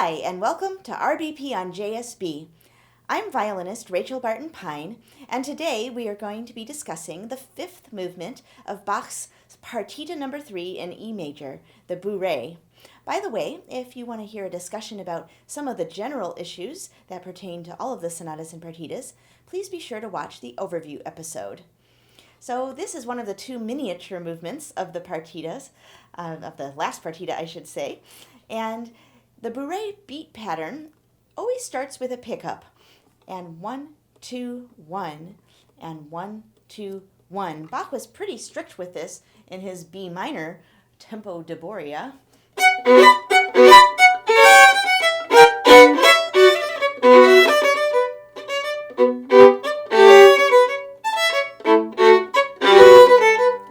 Hi, and welcome to RBP on JSB. I'm violinist Rachel Barton Pine, and today we are going to be discussing the fifth movement of Bach's Partita No. 3 in E major, the Bourrée. By the way, if you want to hear a discussion about some of the general issues that pertain to all of the sonatas and partitas, please be sure to watch the overview episode. So this is one of the two miniature movements of the partitas, of the last partita, I should say, and the Bourrée beat pattern always starts with a pickup, and 1, 2, 1, and 1, 2, 1. Bach was pretty strict with this in his B minor tempo de Bourrée.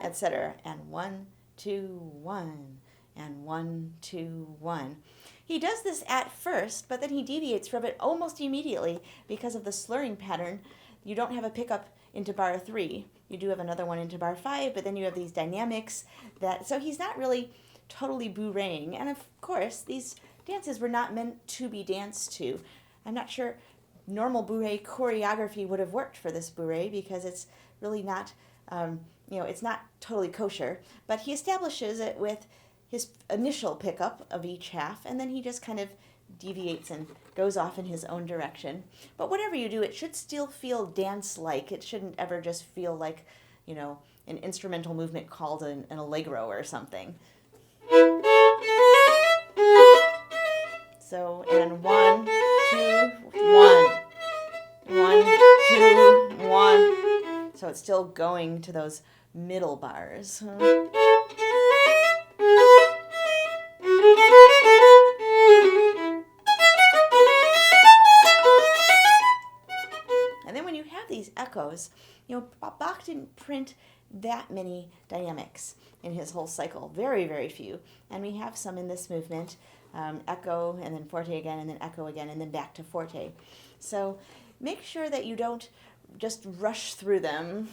Etc. And 1, 2, 1, and 1, 2, 1. He does this at first, but then he deviates from it almost immediately because of the slurring pattern. You don't have a pickup into bar 3. You do have another one into bar 5, but then you have these dynamics so he's not really totally bourréing. And of course, these dances were not meant to be danced to. I'm not sure normal Bourrée choreography would have worked for this Bourrée because it's really not, it's not totally kosher. But he establishes it with his initial pickup of each half, and then he just kind of deviates and goes off in his own direction. But whatever you do, it should still feel dance-like. It shouldn't ever just feel like, an instrumental movement called an allegro or something. So, and 1, 2, 1. 1, 2, 1. So it's still going to those middle bars. And then when you have these echoes, Bach didn't print that many dynamics in his whole cycle. Very, very few. And we have some in this movement. Echo, and then forte again, and then echo again, and then back to forte. So make sure that you don't just rush through them.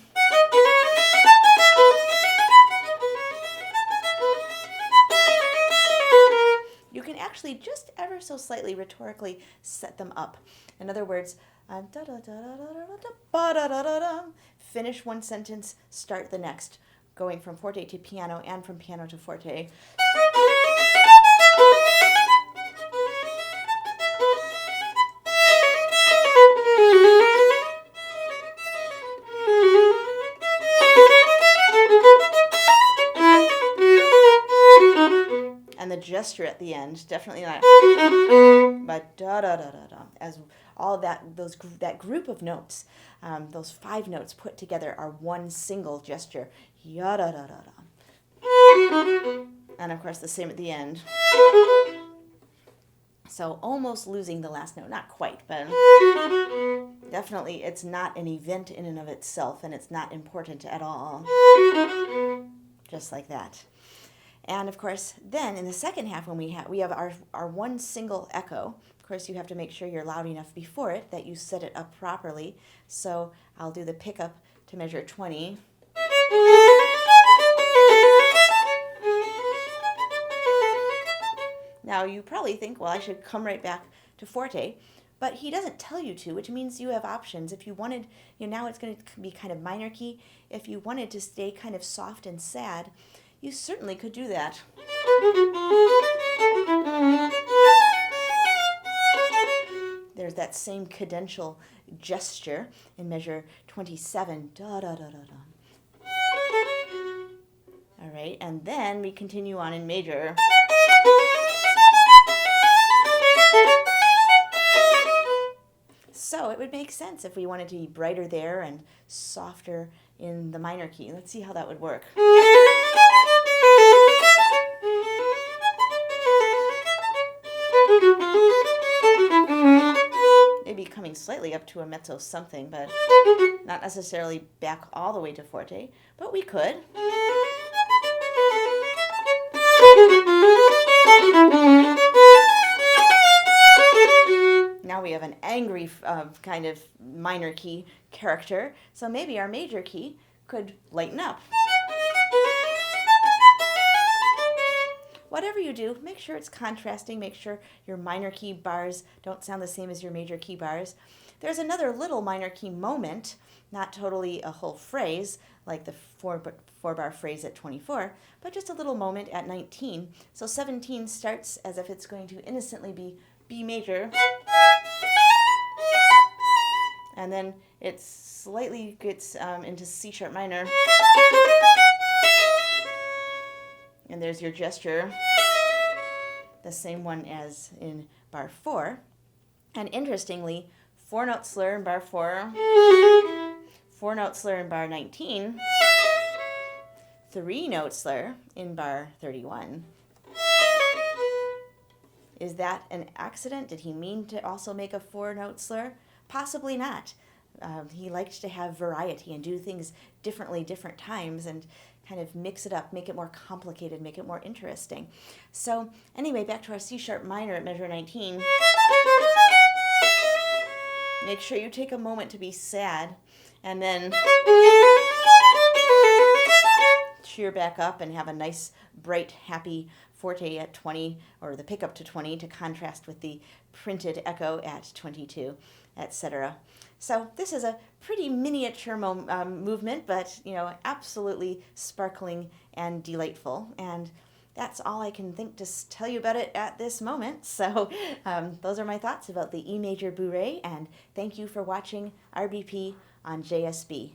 You can actually just ever so slightly rhetorically set them up. In other words, finish one sentence, start the next, going from forte to piano and from piano to forte. And the gesture at the end, definitely not, but da-da-da-da-da, as all of that group of notes, those 5 notes put together are one single gesture, ya-da-da-da-da. And of course the same at the end. So almost losing the last note, not quite, but definitely it's not an event in and of itself, and it's not important at all. Just like that. And of course, then in the second half, when we have our one single echo, of course you have to make sure you're loud enough before it, that you set it up properly. So I'll do the pickup to measure 20. Now you probably think, well, I should come right back to forte, but he doesn't tell you to, which means you have options. If you wanted, now it's going to be kind of minor key. If you wanted to stay kind of soft and sad, you certainly could do that. There's that same cadential gesture in measure 27. Da da da da da. All right, and then we continue on in major. So it would make sense if we wanted to be brighter there and softer in the minor key. Let's see how that would work. Maybe coming slightly up to a mezzo something, but not necessarily back all the way to forte, but we could. Now we have an angry kind of minor key character, so maybe our major key could lighten up. whatever you do, make sure it's contrasting. Make sure your minor key bars don't sound the same as your major key bars. There's another little minor key moment, not totally a whole phrase, like the four-bar phrase at 24, but just a little moment at 19. So 17 starts as if it's going to innocently be B major, and then it slightly gets into C sharp minor, and there's your gesture, the same one as in bar 4. And interestingly, 4-note slur in bar 4, 4-note slur in bar 19, 3-note slur in bar 31. Is that an accident? Did he mean to also make a 4-note slur? Possibly not. He liked to have variety and do things differently different times and kind of mix it up, make it more complicated, make it more interesting. So anyway, back to our C sharp minor at measure 19. Make sure you take a moment to be sad and then cheer back up and have a nice, bright, happy forte at 20, or the pickup to 20 to contrast with the printed echo at 22, etc. So this is a pretty miniature movement, but absolutely sparkling and delightful. And that's all I can think to tell you about it at this moment. So those are my thoughts about the E major Bourrée, and thank you for watching RBP on JSB.